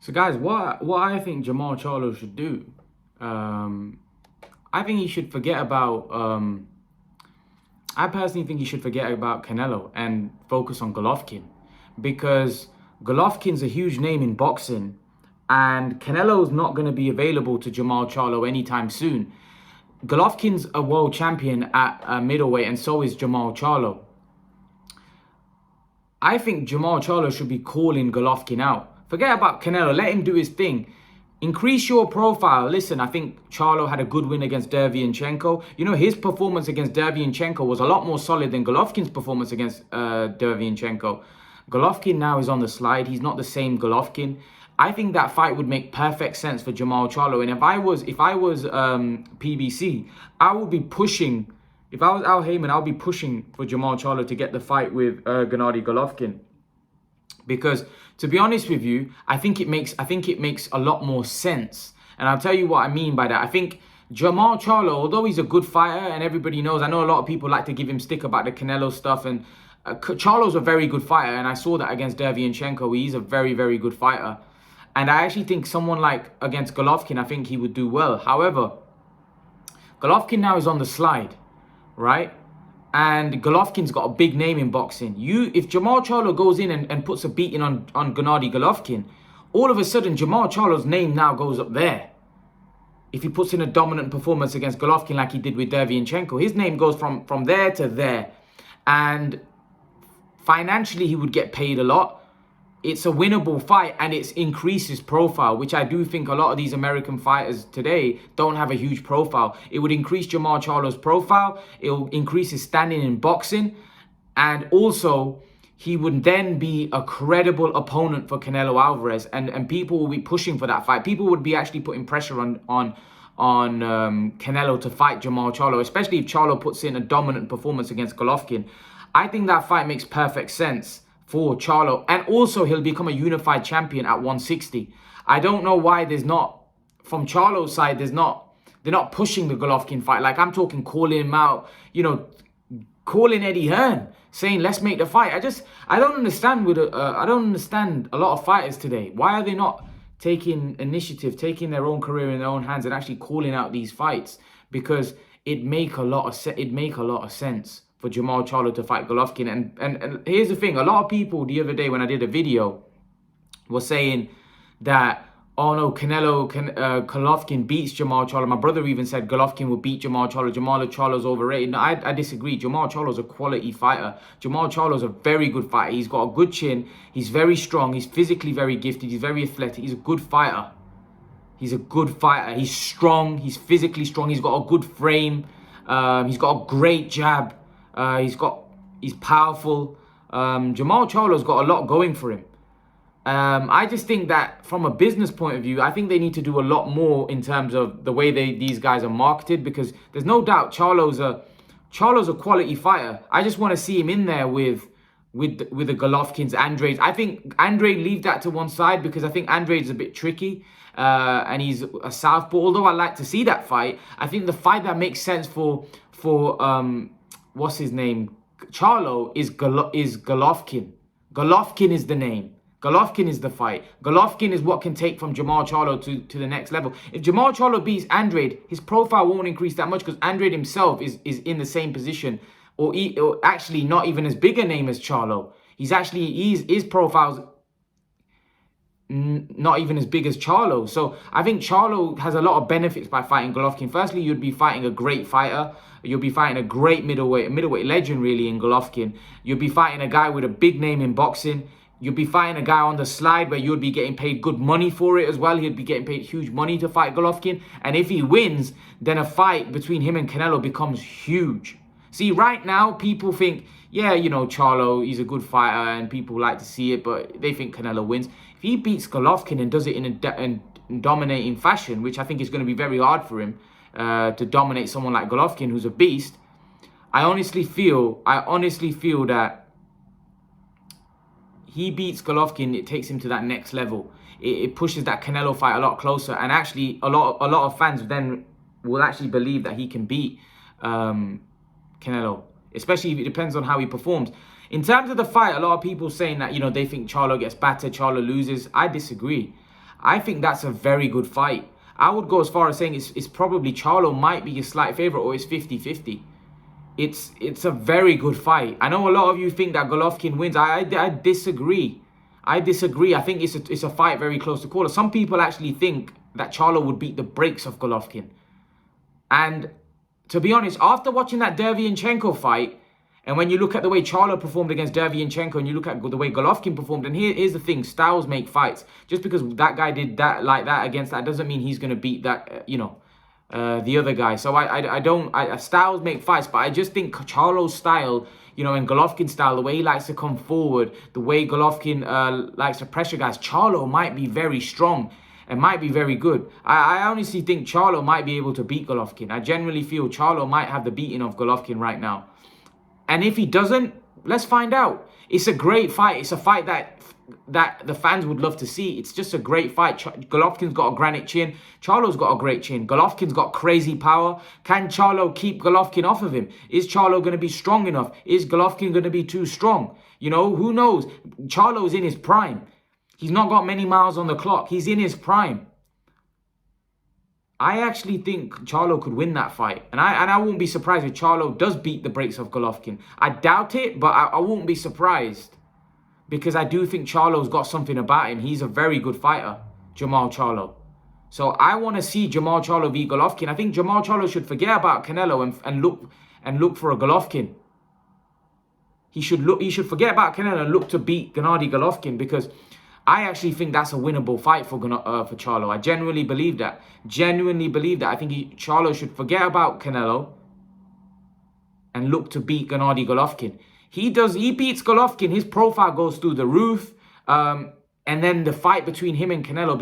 So guys, what I think Jermall Charlo should do, I think he should forget about. I personally think he should forget about Canelo and focus on Golovkin, because Golovkin's a huge name in boxing, and Canelo's not going to be available to Jermall Charlo anytime soon. Golovkin's a world champion at middleweight, and so is Jermall Charlo. I think Jermall Charlo should be calling Golovkin out. Forget about Canelo. Let him do his thing. Increase your profile. Listen, I think Charlo had a good win against Derevyanchenko. You know, his performance against Derevyanchenko was a lot more solid than Golovkin's performance against Derevyanchenko. Golovkin now is on the slide. He's not the same Golovkin. I think that fight would make perfect sense for Jermall Charlo. And if I was PBC, I would be pushing. If I was Al Heyman, I'll be pushing for Jermall Charlo to get the fight with Gennady Golovkin. Because to be honest with you, I think it makes a lot more sense. And I'll tell you what I mean by that. I think Jermall Charlo, although he's a good fighter and everybody knows, I know a lot of people like to give him stick about the Canelo stuff, and Charlo's a very good fighter, and I saw that against Derevyanchenko. He's a very, very good fighter. And I actually think someone like against Golovkin, I think he would do well. However, Golovkin now is on the slide, right? And Golovkin's got a big name in boxing. If Jermall Charlo goes in and puts a beating on Gennady Golovkin, all of a sudden Jermall Charlo's name now goes up there. If he puts in a dominant performance against Golovkin like he did with Derevyanchenko, his name goes from there to there. And financially, he would get paid a lot. It's a winnable fight, and it increases profile, which I do think a lot of these American fighters today don't have a huge profile. It would increase Jermall Charlo's profile. It will increase his standing in boxing. And also, he would then be a credible opponent for Canelo Alvarez. And people will be pushing for that fight. People would be actually putting pressure on Canelo to fight Jermall Charlo, especially if Charlo puts in a dominant performance against Golovkin. I think that fight makes perfect sense for Charlo, and also he'll become a unified champion at 160. I don't know why there's not, from Charlo's side, they're not pushing the Golovkin fight. Like, I'm talking calling him out, you know, calling Eddie Hearn, saying let's make the fight. I don't understand I don't understand a lot of fighters today. Why are they not taking initiative, taking their own career in their own hands, and actually calling out these fights? Because it make a lot of sense for Jermall Charlo to fight Golovkin. And here's the thing. A lot of people the other day when I did a video were saying that, oh no, Golovkin beats Jermall Charlo. My brother even said Golovkin will beat Jermall Charlo. Jermall Charlo's overrated. No, I disagree. Jermall Charlo's a quality fighter. Jermall Charlo's a very good fighter. He's got a good chin. He's very strong. He's physically very gifted. He's very athletic. He's a good fighter. He's a good fighter. He's strong. He's physically strong. He's got a good frame. He's got a great jab. He's powerful. Jermall Charlo's got a lot going for him. I just think that from a business point of view, I think they need to do a lot more in terms of the way these guys are marketed, because there's no doubt Charlo's a quality fighter. I just want to see him in there with the Golovkins, Andres. I think Andre, leave that to one side, because I think Andre's a bit tricky. And he's a southpaw. Although I like to see that fight, I think the fight that makes sense for what's his name, Charlo, is Golovkin. Golovkin is the name. Golovkin is the fight. Golovkin is what can take from Jermall Charlo to the next level. If Jermall Charlo beats Andrade, his profile won't increase that much, because Andrade himself is in the same position, or actually not even as big a name as Charlo. His profile's not even as big as Charlo. So I think Charlo has a lot of benefits by fighting Golovkin. Firstly, you'd be fighting a great fighter. You'll be fighting a great middleweight legend, really, in Golovkin. You'll be fighting a guy with a big name in boxing. You'll be fighting a guy on the slide where you'll be getting paid good money for it as well. He'd be getting paid huge money to fight Golovkin. And if he wins, then a fight between him and Canelo becomes huge. See, right now, people think, yeah, you know, Charlo, he's a good fighter and people like to see it, but they think Canelo wins. If he beats Golovkin and does it in a dominating fashion, which I think is going to be very hard for him to dominate someone like Golovkin, who's a beast, I honestly feel that he beats Golovkin, it takes him to that next level. It pushes that Canelo fight a lot closer, and actually a lot of fans then will actually believe that he can beat Canelo, especially if it depends on how he performs. In terms of the fight, a lot of people saying that, you know, they think Charlo gets battered, Charlo loses. I disagree. I think that's a very good fight. I would go as far as saying it's probably Charlo might be a slight favorite, or it's 50-50. It's a very good fight. I know a lot of you think that Golovkin wins. I disagree. I disagree. I think it's a fight very close to call. Some people actually think that Charlo would beat the brakes of Golovkin. And to be honest, after watching that Derevyanchenko fight, and when you look at the way Charlo performed against Derevyanchenko, and you look at the way Golovkin performed, and here's the thing: styles make fights. Just because that guy did that like that against that doesn't mean he's going to beat that, the other guy. So styles make fights, but I just think Charlo's style, and Golovkin's style, the way he likes to come forward, the way Golovkin likes to pressure guys, Charlo might be very strong and might be very good. I honestly think Charlo might be able to beat Golovkin. I genuinely feel Charlo might have the beating of Golovkin right now. And if he doesn't, let's find out. It's a great fight. It's a fight that the fans would love to see. It's just a great fight. Golovkin's got a granite chin. Charlo's got a great chin. Golovkin's got crazy power. Can Charlo keep Golovkin off of him? Is Charlo going to be strong enough? Is Golovkin going to be too strong? Who knows? Charlo's in his prime. He's not got many miles on the clock. He's in his prime. I actually think Charlo could win that fight. And I won't be surprised if Charlo does beat the brakes of Golovkin. I doubt it, but I won't be surprised. Because I do think Charlo's got something about him. He's a very good fighter, Jermall Charlo. So I want to see Jermall Charlo beat Golovkin. I think Jermall Charlo should forget about Canelo and look for a Golovkin. He should forget about Canelo and look to beat Gennady Golovkin, because I actually think that's a winnable fight for Charlo. I genuinely believe that. I think Charlo should forget about Canelo and look to beat Gennady Golovkin. He beats Golovkin, his profile goes through the roof, and then the fight between him and Canelo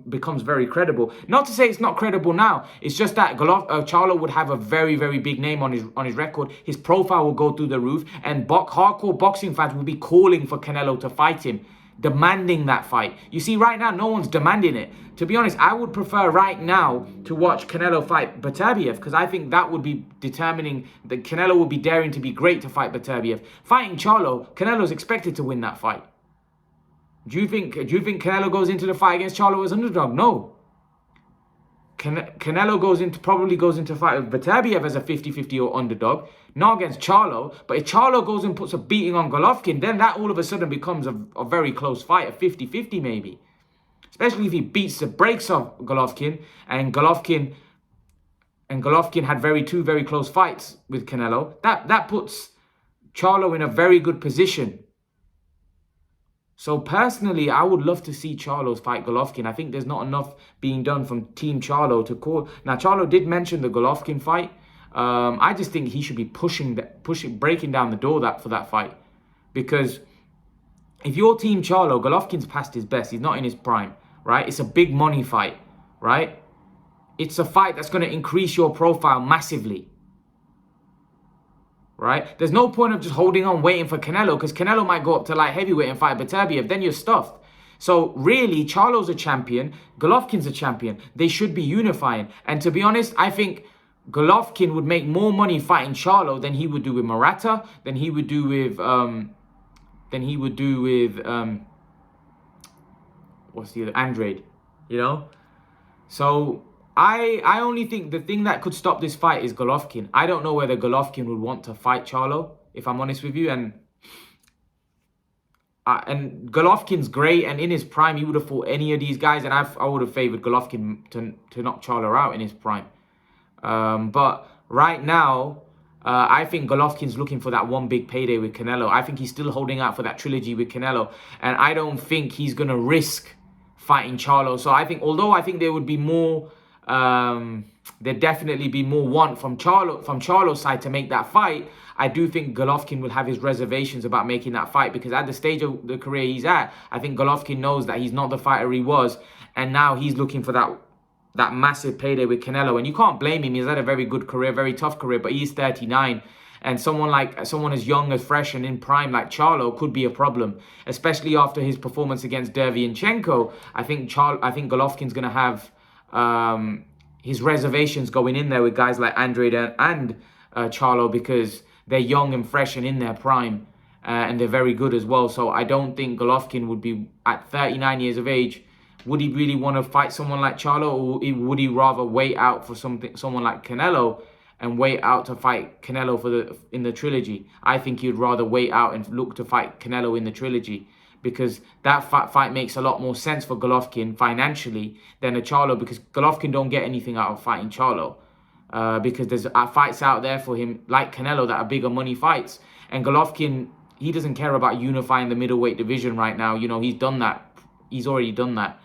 becomes very credible. Not to say it's not credible now. It's just that Charlo would have a very, very big name on his record. His profile will go through the roof, and hardcore boxing fans will be calling for Canelo to fight him, demanding that fight. You see, right now, no one's demanding it. To be honest, I would prefer right now to watch Canelo fight Beterbiev, because I think that would be determining that Canelo would be daring to be great to fight Beterbiev. Fighting Charlo, Canelo's expected to win that fight. Do you think Canelo goes into the fight against Charlo as underdog? No. Canelo probably goes into fight with Beterbiev as a 50-50 or underdog, not against Charlo. But if Charlo goes and puts a beating on Golovkin, then that all of a sudden becomes a very close fight, a 50-50 maybe. Especially if he beats the brakes of Golovkin, and Golovkin had two very close fights with Canelo. That puts Charlo in a very good position. So personally, I would love to see Charlo fight Golovkin. I think there's not enough being done from Team Charlo to call. Now, Charlo did mention the Golovkin fight. I just think he should be breaking down the door for that fight. Because if you're Team Charlo, Golovkin's past his best. He's not in his prime, right? It's a big money fight, right? It's a fight that's going to increase your profile massively. Right? There's no point of just holding on, waiting for Canelo, because Canelo might go up to light heavyweight and fight Beterbiev. Then you're stuffed. So really, Charlo's a champion. Golovkin's a champion. They should be unifying. And to be honest, I think Golovkin would make more money fighting Charlo than he would do with Murata, than he would do with what's the other? Andrade. So I only think the thing that could stop this fight is Golovkin. I don't know whether Golovkin would want to fight Charlo, if I'm honest with you. And Golovkin's great, and in his prime, he would have fought any of these guys, and I would have favored Golovkin to knock Charlo out in his prime. But right now, I think Golovkin's looking for that one big payday with Canelo. I think he's still holding out for that trilogy with Canelo, and I don't think he's going to risk fighting Charlo. So I think, although I think there would be more... there'd definitely be more want from Charlo's side to make that fight, I do think Golovkin will have his reservations about making that fight, because at the stage of the career he's at, I think Golovkin knows that he's not the fighter he was, and now he's looking for that massive payday with Canelo. And you can't blame him. He's had a very good career, very tough career, but he's 39. And someone as young, as fresh and in prime like Charlo could be a problem, especially after his performance against Derevyanchenko. I think Golovkin's going to have his reservations going in there with guys like Andrade and Charlo, because they're young and fresh and in their prime, and they're very good as well. So I don't think Golovkin would be, at 39 years of age, would he really want to fight someone like Charlo, or would he rather wait out for someone like Canelo and wait out to fight Canelo in the trilogy? I think he'd rather wait out and look to fight Canelo in the trilogy, because that fight makes a lot more sense for Golovkin financially than a Charlo, because Golovkin don't get anything out of fighting Charlo. Because there's fights out there for him like Canelo that are bigger money fights. And Golovkin, he doesn't care about unifying the middleweight division right now. You know, he's done that. He's already done that.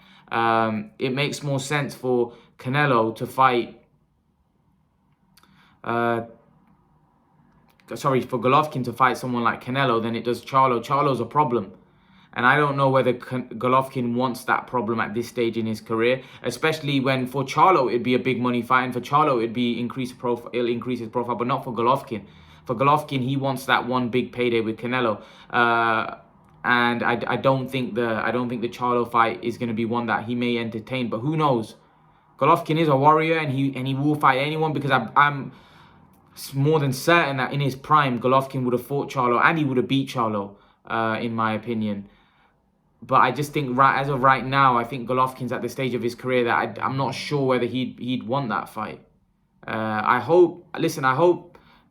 It makes more sense for Canelo to fight... for Golovkin to fight someone like Canelo than it does Charlo. Charlo's a problem. And I don't know whether Golovkin wants that problem at this stage in his career, especially when for Charlo it'd be a big money fight, and for Charlo it'd be it'll increase his profile, but not for Golovkin. For Golovkin, he wants that one big payday with Canelo, and I don't think the Charlo fight is going to be one that he may entertain. But who knows? Golovkin is a warrior, and he will fight anyone, because I'm more than certain that in his prime Golovkin would have fought Charlo and he would have beat Charlo, in my opinion. But I just think as of right now, I think Golovkin's at the stage of his career that I'm not sure whether he'd want that fight. I hope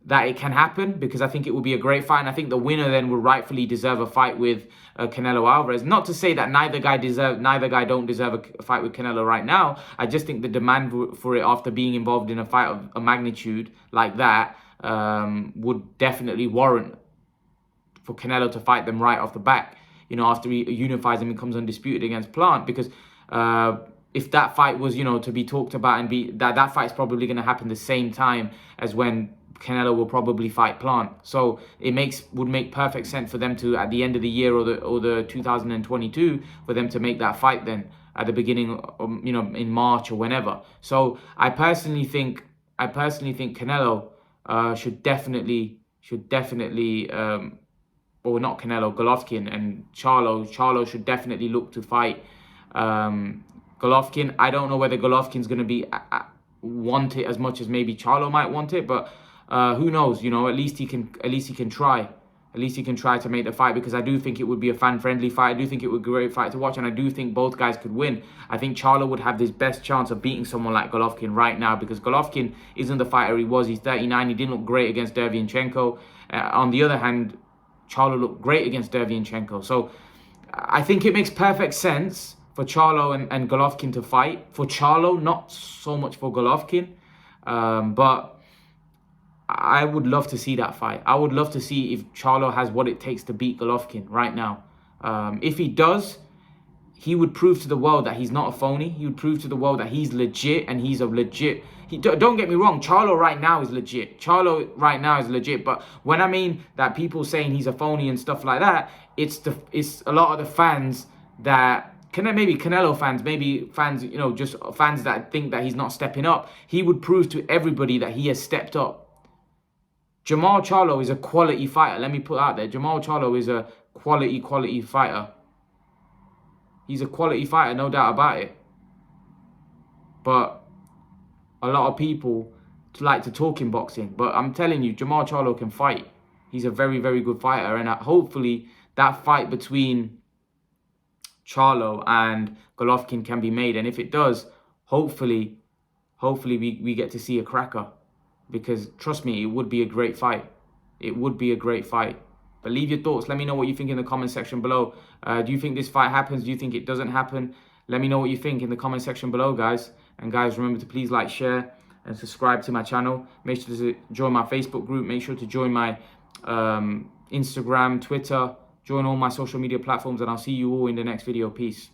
that it can happen, because I think it would be a great fight, and I think the winner then would rightfully deserve a fight with Canelo Alvarez. Not to say that neither guy don't deserve a fight with Canelo right now. I just think the demand for it after being involved in a fight of a magnitude like that would definitely warrant for Canelo to fight them right off the back. You know, after he unifies and becomes undisputed against Plant, because if that fight was, to be talked about and that fight's probably going to happen the same time as when Canelo will probably fight Plant. So it would make perfect sense for them to, at the end of the year or the 2022, for them to make that fight then at the beginning, in March or whenever. So I personally think Canelo should definitely. Well, not Canelo, Golovkin, and Charlo should definitely look to fight Golovkin. I don't know whether Golovkin's going to be want it as much as maybe Charlo might want it, but who knows? At least he can try. At least he can try to make the fight, because I do think it would be a fan-friendly fight. I do think it would be a great fight to watch, and I do think both guys could win. I think Charlo would have this best chance of beating someone like Golovkin right now, because Golovkin isn't the fighter he was. He's 39. He didn't look great against Derevyanchenko. On the other hand, Charlo looked great against Derevyanchenko. So I think it makes perfect sense for Charlo and Golovkin to fight. For Charlo, not so much for Golovkin. But I would love to see that fight. I would love to see if Charlo has what it takes to beat Golovkin right now. If he does, he would prove to the world that he's not a phony. He would prove to the world that he's legit, and he's a legit... Don't get me wrong, Charlo right now is legit. But when I mean that people saying he's a phony and stuff like that, it's a lot of the fans that... Maybe Canelo fans, maybe fans, just fans that think that he's not stepping up. He would prove to everybody that he has stepped up. Jermall Charlo is a quality fighter. Let me put out there. Jermall Charlo is a quality fighter. He's a quality fighter, no doubt about it. But a lot of people like to talk in boxing. But I'm telling you, Jermall Charlo can fight. He's a very, very good fighter. And hopefully that fight between Charlo and Golovkin can be made. And if it does, hopefully we get to see a cracker. Because trust me, it would be a great fight. It would be a great fight. But leave your thoughts. Let me know what you think in the comment section below. Do you think this fight happens? Do you think it doesn't happen? Let me know what you think in the comment section below, guys. And guys, remember to please like, share, and subscribe to my channel. Make sure to join my Facebook group. Make sure to join my Instagram, Twitter. Join all my social media platforms. And I'll see you all in the next video. Peace.